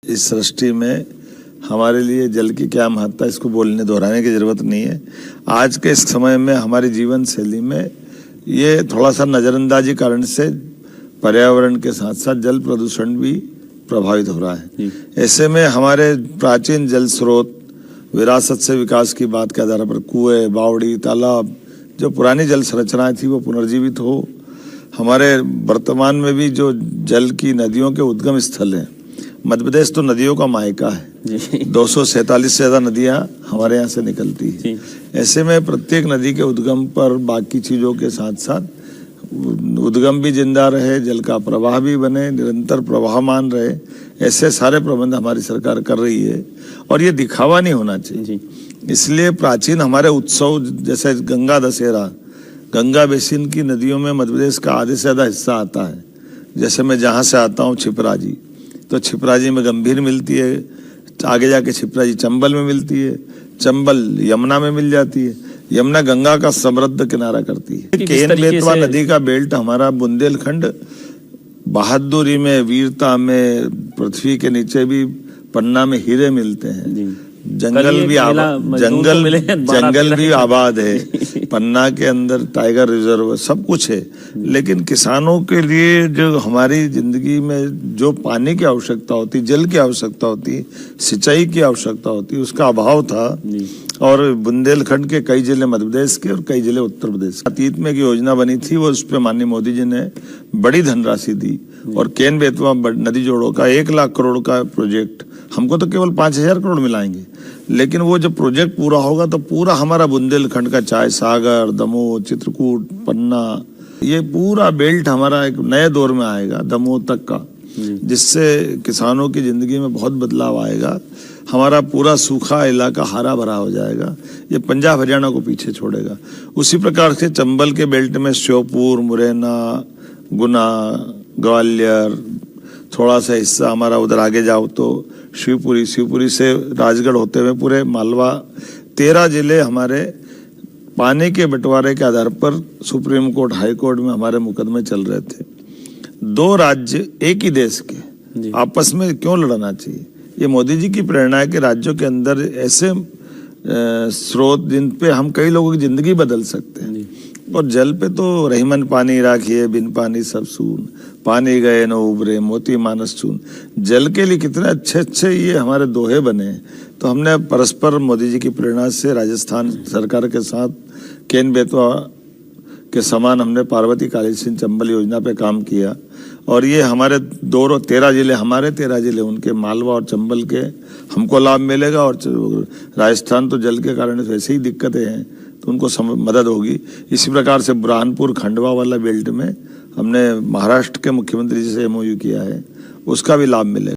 इस सृष्टि में हमारे लिए जल की क्या महत्ता, इसको बोलने दोहराने की जरूरत नहीं है। आज के इस समय में हमारी जीवन शैली में ये थोड़ा सा नज़रअंदाजी कारण से पर्यावरण के साथ साथ जल प्रदूषण भी प्रभावित हो रहा है। ऐसे में हमारे प्राचीन जल स्रोत, विरासत से विकास की बात के आधार पर कुएं, बावड़ी, तालाब, जो पुरानी जल संरचनाएं थी वो पुनर्जीवित हो। हमारे वर्तमान में भी जो जल की नदियों के उद्गम स्थल हैं, मध्य प्रदेश तो नदियों का मायका है। 247 से ज्यादा नदियां हमारे यहाँ से निकलती है। ऐसे में प्रत्येक नदी के उद्गम पर बाकी चीजों के साथ साथ उद्गम भी जिंदा रहे, जल का प्रवाह भी बने, निरंतर प्रवाहमान रहे, ऐसे सारे प्रबंध हमारी सरकार कर रही है। और ये दिखावा नहीं होना चाहिए। इसलिए प्राचीन हमारे उत्सव जैसे गंगा दशहरा, गंगा बेसिन की नदियों में मध्य प्रदेश का आधे से ज्यादा हिस्सा आता है। जैसे मैं जहाँ से आता हूँ छिपराजी, तो छिपराजी में गंभीर मिलती है, आगे जाके छिपराजी चंबल में मिलती है, चंबल यमुना में मिल जाती है, यमुना गंगा का समृद्ध किनारा करती है। केन बेतवा नदी का बेल्ट हमारा बुंदेलखंड बहादुरी में, वीरता में, पृथ्वी के नीचे भी पन्ना में हीरे मिलते हैं। जंगल भी आबाद है, पन्ना के अंदर टाइगर रिजर्व सब कुछ है। लेकिन किसानों के लिए जो हमारी जिंदगी में जो पानी की आवश्यकता होती, जल की आवश्यकता होती, सिंचाई की आवश्यकता होती, उसका अभाव था। और बुंदेलखंड के कई जिले मध्य प्रदेश के और कई जिले उत्तर प्रदेश के। अतीत में एक योजना बनी थी, वो उस पर माननीय मोदी जी ने बड़ी धनराशि दी और केन बेतवा नदी जोड़ों का 1 लाख करोड़ का प्रोजेक्ट, हमको तो केवल 5,000 करोड़ मिलाएंगे, लेकिन वो जब प्रोजेक्ट पूरा होगा तो पूरा हमारा बुंदेलखंड का, चाहे सागर, दमोह, चित्रकूट, पन्ना, ये पूरा बेल्ट हमारा एक नए दौर में आएगा, दमोह तक का, जिससे किसानों की जिंदगी में बहुत बदलाव आएगा। हमारा पूरा सूखा इलाका हरा भरा हो जाएगा। ये पंजाब हरियाणा को पीछे छोड़ेगा। उसी प्रकार से चंबल के बेल्ट में श्योपुर, मुरैना, गुना, ग्वालियर, थोड़ा सा हिस्सा हमारा उधर आगे जाओ तो शिवपुरी से राजगढ़ होते हुए पूरे मालवा, 13 जिले हमारे पानी के बंटवारे के आधार पर सुप्रीम कोर्ट, हाई कोर्ट में हमारे मुकदमे चल रहे थे। 2 राज्य एक ही देश के आपस में क्यों लड़ना चाहिए? ये मोदी जी की प्रेरणा है कि राज्यों के अंदर ऐसे स्रोत जिन पे हम कई लोगों की जिंदगी बदल सकते हैं। और जल पे तो रहीमन पानी राखिए, बिन पानी सब सून, पानी गए न उबरे, मोती मानस चून। जल के लिए कितने अच्छे अच्छे ये हमारे दोहे बने। तो हमने परस्पर मोदी जी की प्रेरणा से राजस्थान सरकार के साथ केन बेतवा के समान हमने पार्वती काली सिंह चंबल योजना पे काम किया। और ये हमारे 13 जिले, हमारे 13 जिले, उनके मालवा और चंबल के हमको लाभ मिलेगा। और राजस्थान तो जल के कारण वैसे ही दिक्कतें हैं, तो उनको मदद होगी। इसी प्रकार से बुरहानपुर खंडवा वाला बेल्ट में हमने महाराष्ट्र के मुख्यमंत्री जी से MOU किया है, उसका भी लाभ मिलेगा।